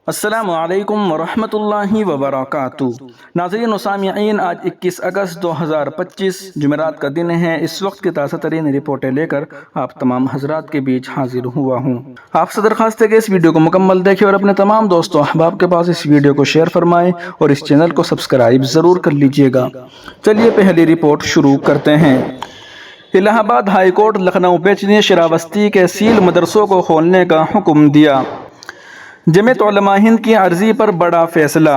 السلام علیکم ورحمۃ اللہ وبرکاتہ۔ ناظرین و سامعین، آج 21 اگست 2025 جمعرات کا دن ہے۔ اس وقت کی تازہ ترین رپورٹیں لے کر آپ تمام حضرات کے بیچ حاضر ہوا ہوں۔ آپ سے درخواست ہے کہ اس ویڈیو کو مکمل دیکھیں اور اپنے تمام دوستوں احباب کے پاس اس ویڈیو کو شیئر فرمائیں اور اس چینل کو سبسکرائب ضرور کر لیجئے گا۔ چلیے پہلی رپورٹ شروع کرتے ہیں۔ الہ آباد ہائی کورٹ لکھنؤ بینچ نے شراوستی کے سیل مدرسوں کو کھولنے کا حکم دیا۔ جمعیت علماء ہند کی عرضی پر بڑا فیصلہ۔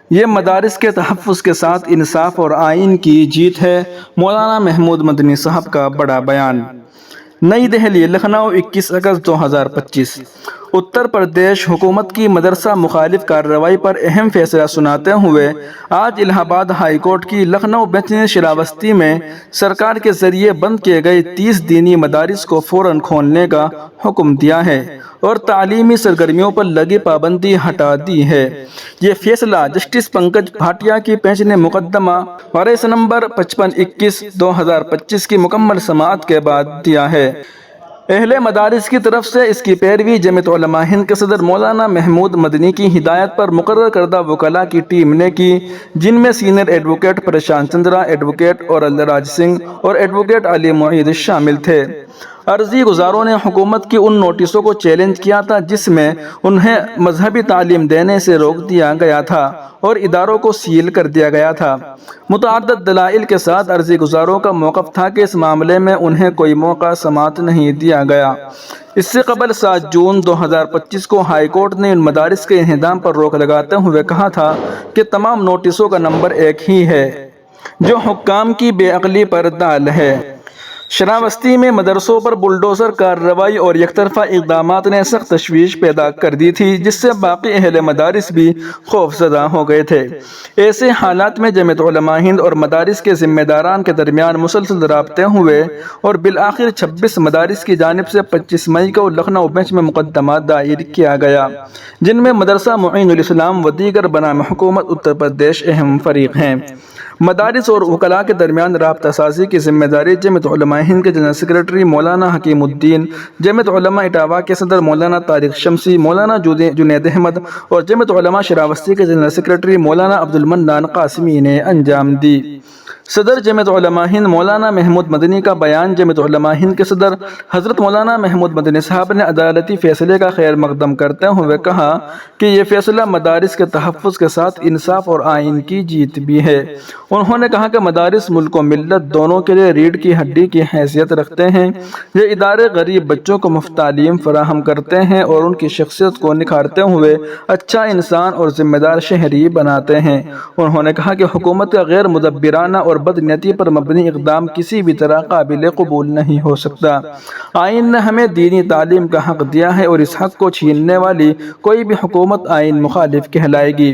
یہ مدارس کے تحفظ کے ساتھ انصاف اور آئین کی جیت ہے، مولانا محمود مدنی صاحب کا بڑا بیان۔ نئی دہلی، لکھنؤ، 21 اگست 2025۔ اتر پردیش حکومت کی مدرسہ مخالف کارروائی پر اہم فیصلہ سناتے ہوئے آج الہ آباد ہائی کورٹ کی لکھنؤ بینچ نے شراوستی میں سرکار کے ذریعے بند کیے گئے 30 دینی مدارس کو فوراً کھولنے کا حکم دیا ہے اور تعلیمی سرگرمیوں پر لگی پابندی ہٹا دی ہے۔ یہ فیصلہ جسٹس پنکج بھاٹیا کی بینچ نے مقدمہ وارث نمبر 5521/2025 کی مکمل سماعت کے بعد دیا ہے۔ اہل مدارس کی طرف سے اس کی پیروی جمعیت علماء ہند کے صدر مولانا محمود مدنی کی ہدایت پر مقرر کردہ وکلاء کی ٹیم نے کی، جن میں senior advocate Prashant Chandra, advocate اورل راج سنگھ اور ایڈوکیٹ علی معید شامل تھے۔ عرضی گزاروں نے حکومت کی ان نوٹسوں کو چیلنج کیا تھا جس میں انہیں مذہبی تعلیم دینے سے روک دیا گیا تھا اور اداروں کو سیل کر دیا گیا تھا۔ متعدد دلائل کے ساتھ عرضی گزاروں کا موقف تھا کہ اس معاملے میں انہیں کوئی موقع سماعت نہیں دیا گیا۔ اس سے قبل 7 جون 2025 کو ہائی کورٹ نے ان مدارس کے انہدام پر روک لگاتے ہوئے کہا تھا کہ تمام نوٹسوں کا نمبر ایک ہی ہے، جو حکام کی بے عقلی پر دال ہے۔ شراوستی میں مدرسوں پر بلڈوزر کارروائی اور یک طرفہ اقدامات نے سخت تشویش پیدا کر دی تھی، جس سے باقی اہل مدارس بھی خوف زدہ ہو گئے تھے۔ ایسے حالات میں جمعیت علماء ہند اور مدارس کے ذمہ داران کے درمیان مسلسل رابطے ہوئے اور بالآخر 26 مدارس کی جانب سے 25 مئی کو لکھنؤ بینچ میں مقدمہ دائر کیا گیا، جن میں مدرسہ معین الاسلام و دیگر بنام حکومت اتر پردیش اہم فریق ہیں۔ مدارس اور وکلاء کے درمیان رابطہ سازی کی ذمہ داری جمعیت علماء ہند کے جنرل سیکریٹری مولانا حکیم الدین، جمعیت علماء اٹاوہ کے صدر مولانا طارق شمسی، مولانا جنید احمد اور جمعیت علماء شراوستی کے جنرل سیکریٹری مولانا عبد المنان قاسمی نے انجام دی۔ صدر جمعیت علماء ہند مولانا محمود مدنی کا بیان۔ جمعیت علماء ہند کے صدر حضرت مولانا محمود مدنی صاحب نے عدالتی فیصلے کا خیر مقدم کرتے ہوئے کہا کہ یہ فیصلہ مدارس کے تحفظ کے ساتھ انصاف اور آئین کی جیت بھی ہے۔ انہوں نے کہا کہ مدارس ملک و ملت دونوں کے لیے ریڑھ کی ہڈی کی حیثیت رکھتے ہیں۔ یہ ادارے غریب بچوں کو مفت تعلیم فراہم کرتے ہیں اور ان کی شخصیت کو نکھارتے ہوئے اچھا انسان اور ذمہ دار شہری بناتے ہیں۔ انہوں نے کہا کہ حکومت کا غیر مدبرانہ اور بدنیتی پر مبنی اقدام کسی بھی طرح قابل قبول نہیں ہو سکتا۔ آئین نے ہمیں دینی تعلیم کا حق دیا ہے اور اس حق کو چھیننے والی کوئی بھی حکومت آئین مخالف کہلائے گی۔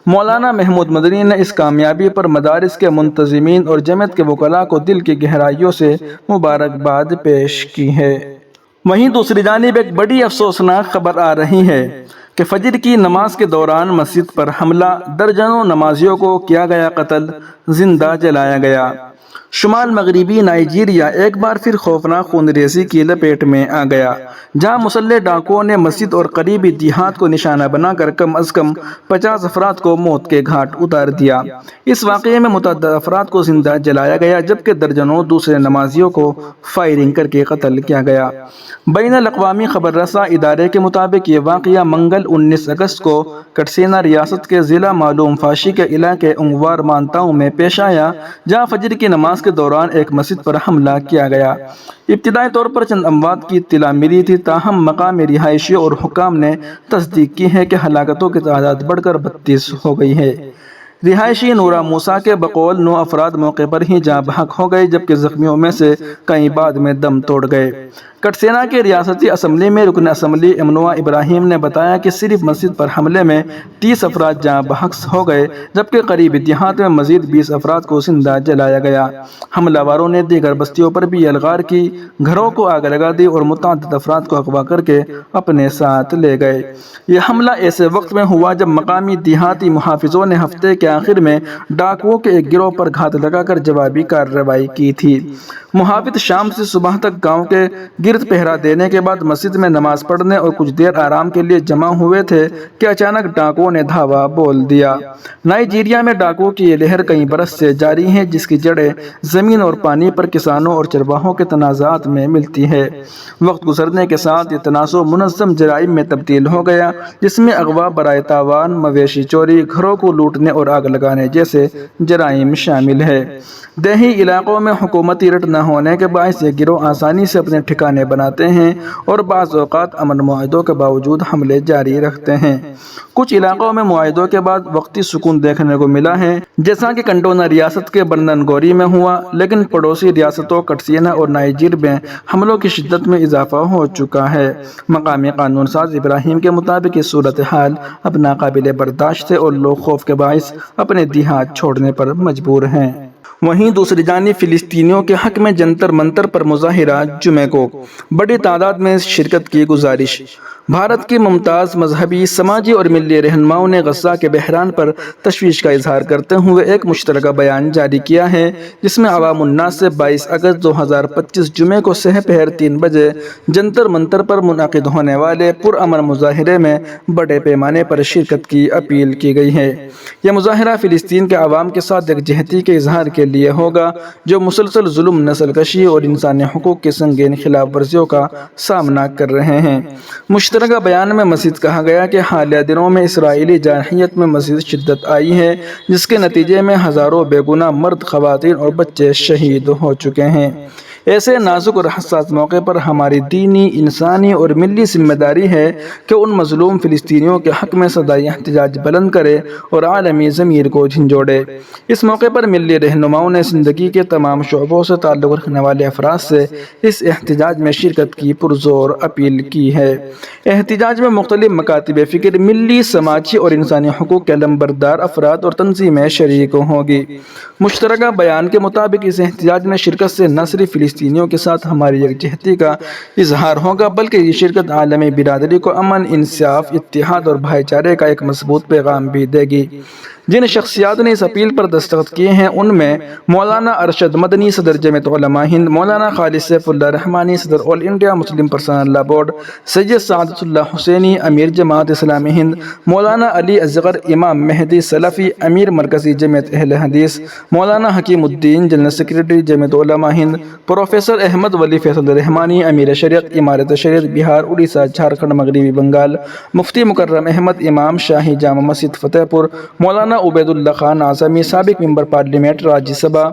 مولانا محمود مدنی نے اس کامیابی پر مدارس کے منتظمین اور جمعیت کے وکلاء کو دل کی گہرائیوں سے مبارکباد پیش کی ہے۔ وہیں دوسری جانب ایک بڑی افسوسناک خبر آ رہی ہے کہ فجر کی نماز کے دوران مسجد پر حملہ، درجنوں نمازیوں کو کیا گیا قتل، زندہ جلایا گیا۔ شمال مغربی نائجیریا ایک بار پھر خوفناک خونریزی کی لپیٹ میں آ گیا، جہاں مسلح ڈاکوؤں نے مسجد اور قریبی دیہات کو نشانہ بنا کر کم از کم 50 افراد کو موت کے گھاٹ اتار دیا۔ اس واقعے میں متعدد افراد کو زندہ جلایا گیا جبکہ درجنوں دوسرے نمازیوں کو فائرنگ کر کے قتل کیا گیا۔ بین الاقوامی خبر رساں ادارے کے مطابق یہ واقعہ منگل 19 اگست کو کٹسینا ریاست کے ضلع معلوم فاشی کے علاقے انگوار مانتاؤں میں پیش آیا، جہاں فجر کی نماز کے دوران ایک مسجد پر حملہ کیا گیا۔ ابتدائی طور پر چند اموات کی اطلاع ملی تھی، تاہم مقامی رہائشیوں اور حکام نے تصدیق کی ہے کہ ہلاکتوں کی تعداد بڑھ کر 32 ہو گئی ہے۔ رہائشی نورا موسیٰ کے بقول 9 افراد موقع پر ہی جاں بحق ہو گئے جبکہ زخمیوں میں سے کئی بعد میں دم توڑ گئے۔ کٹسینا کے ریاستی اسمبلی میں رکن اسمبلی امنوا ابراہیم نے بتایا کہ صرف مسجد پر حملے میں 30 افراد جاں بحق ہو گئے جبکہ قریبی دیہات میں مزید 20 افراد کو زندہ جلایا گیا۔ حملہ واروں نے دیگر بستیوں پر بھی یلغار کی، گھروں کو آگ لگا دی اور متعدد افراد کو اغوا کر کے اپنے ساتھ لے گئے۔ یہ حملہ ایسے وقت میں ہوا جب مقامی دیہاتی محافظوں نے ہفتے کے آخر میں ڈاکوؤں کے ایک گروہ پر گھات لگا کر جوابی کارروائی کی تھی۔ محافظ شام سے صبح تک گاؤں کے گرد پہرا دینے کے بعد مسجد میں نماز پڑھنے اور کچھ دیر آرام کے لیے جمع ہوئے تھے کہ اچانک ڈاکوؤں نے دھاوا بول دیا۔ نائجیریا میں ڈاکوؤں کی یہ لہر کئی برس سے جاری ہے، جس کی جڑیں زمین اور پانی پر کسانوں اور چرواہوں کے تنازعات میں ملتی ہے۔ وقت گزرنے کے ساتھ یہ تنازع منظم جرائم میں تبدیل ہو گیا، جس میں اغوا برائے تاوان، مویشی چوری، گھروں کو لوٹنے اور آگ لگانے جیسے جرائم شامل ہے۔ دیہی علاقوں میں حکومتی رٹ نہ ہونے کے باعث یہ گروہ آسانی سے اپنے ٹھکانے بناتے ہیں اور بعض اوقات امن معاہدوں کے باوجود حملے جاری رکھتے ہیں۔ کچھ علاقوں میں معاہدوں کے بعد وقتی سکون دیکھنے کو ملا ہے، جیسا کہ کنٹونا ریاست کے برنن گوری میں ہوا، لیکن پڑوسی ریاستوں کٹسینا اور نائجیر میں حملوں کی شدت میں اضافہ ہو چکا ہے۔ مقامی قانون ساز ابراہیم کے مطابق یہ صورتحال اب ناقابل برداشت ہے اور لوگ خوف کے باعث اپنے دیہات چھوڑنے پر مجبور ہیں۔ وہیں دوسری جانب فلسطینیوں کے حق میں جنتر منتر پر مظاہرہ جمعے کو بڑی تعداد میں شرکت کی گزارش۔ بھارت کی ممتاز مذہبی، سماجی اور ملی رہنماؤں نے غزہ کے بحران پر تشویش کا اظہار کرتے ہوئے ایک مشترکہ بیان جاری کیا ہے، جس میں عوام الناس سے 22 اگست 2025 جمعے کو سہ پہر 3 بجے جنتر منتر پر منعقد ہونے والے پرامن مظاہرے میں بڑے پیمانے پر شرکت کی اپیل کی گئی ہے۔ یہ مظاہرہ فلسطین کے عوام کے ساتھ یکجہتی کے اظہار کے لیے ہوگا، جو مسلسل ظلم، نسل کشی اور انسانی حقوق کی سنگین خلاف ورزیوں کا سامنا کر رہے ہیں۔ مشترکہ بیان میں مزید کہا گیا کہ حالیہ دنوں میں اسرائیلی جارحیت میں مزید شدت آئی ہے، جس کے نتیجے میں ہزاروں بے گناہ مرد، خواتین اور بچے شہید ہو چکے ہیں۔ ایسے نازک اور حساس موقع پر ہماری دینی، انسانی اور ملی ذمہ داری ہے کہ ان مظلوم فلسطینیوں کے حق میں صدائے احتجاج بلند کرے اور عالمی ضمیر کو جھنجھوڑے۔ اس موقع پر ملی رہنماؤں نے زندگی کے تمام شعبوں سے تعلق رکھنے والے افراد سے اس احتجاج میں شرکت کی پرزور اپیل کی ہے۔ احتجاج میں مختلف مکاتب فکر، ملی، سماجی اور انسانی حقوق کے علمبردار افراد اور تنظیمیں شریک ہوں گی۔ مشترکہ بیان کے مطابق اس احتجاج میں شرکت سے نہ صرف فلسطینیوں کے ساتھ ہماری یکجہتی کا اظہار ہوگا، بلکہ یہ شرکت عالمی برادری کو امن، انصاف، اتحاد اور بھائی چارے کا ایک مضبوط پیغام بھی دے گی۔ جن شخصیات نے اس اپیل پر دستخط کیے ہیں ان میں مولانا ارشد مدنی، صدر جمعیت علماء ہند، مولانا خالد سیف اللہ رحمانی، صدر All India Muslim Personal Law Board, Syed Saadatullah حسینی، امیر جماعت اسلامی ہند، مولانا علی اصغر، امام مہدی سلفی، امیر مرکزی جمعیت اہل حدیث، مولانا حکیم الدین، جنرل سیکریٹری جمعیت علماء ہند، پروفیسر احمد ولی فیصل رحمانی، امیر شریعت، امارت شریعت بہار، اڑیسہ، جھارکھنڈ، مغربی بنگال، مفتی مکرم احمد، امام شاہی جامع مسجد فتح پور، مولانا عبید اللہ خان اعظمی، سابق ممبر پارلیمنٹ راجیہ سبھا،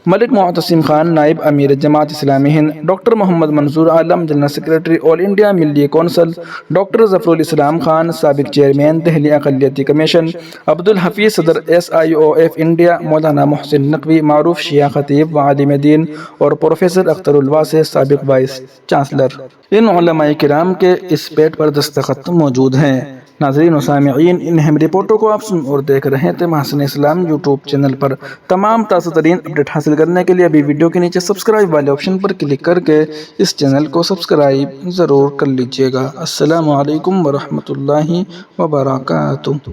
ملک معتصم خان، نائب امیر جماعت اسلامی ہند، ڈاکٹر محمد منظور عالم، جنرل سیکریٹری آل انڈیا ملی کونسل، ڈاکٹر ظفر الاسلام خان، سابق چیئرمین دہلی اقلیتی کمیشن، عبدالحفیظ، صدر SIOF انڈیا، مولانا محسن نقوی، معروف شیعہ خطیب و عالم دین، اور پروفیسر اختر الواسع، سابق وائس چانسلر۔ ان علماء کرام کے اس پیٹ پر دستخط موجود ہیں۔ ناظرین و سامعین، ان اہم رپورٹوں کو آپ سن اور دیکھ رہے تھے محسن اسلام یوٹیوب چینل پر۔ تمام تازہ ترین اپڈیٹ حاصل کرنے کے لیے ابھی ویڈیو کے نیچے سبسکرائب والے آپشن پر کلک کر کے اس چینل کو سبسکرائب ضرور کر لیجئے گا۔ السلام علیکم ورحمۃ اللہ وبرکاتہ۔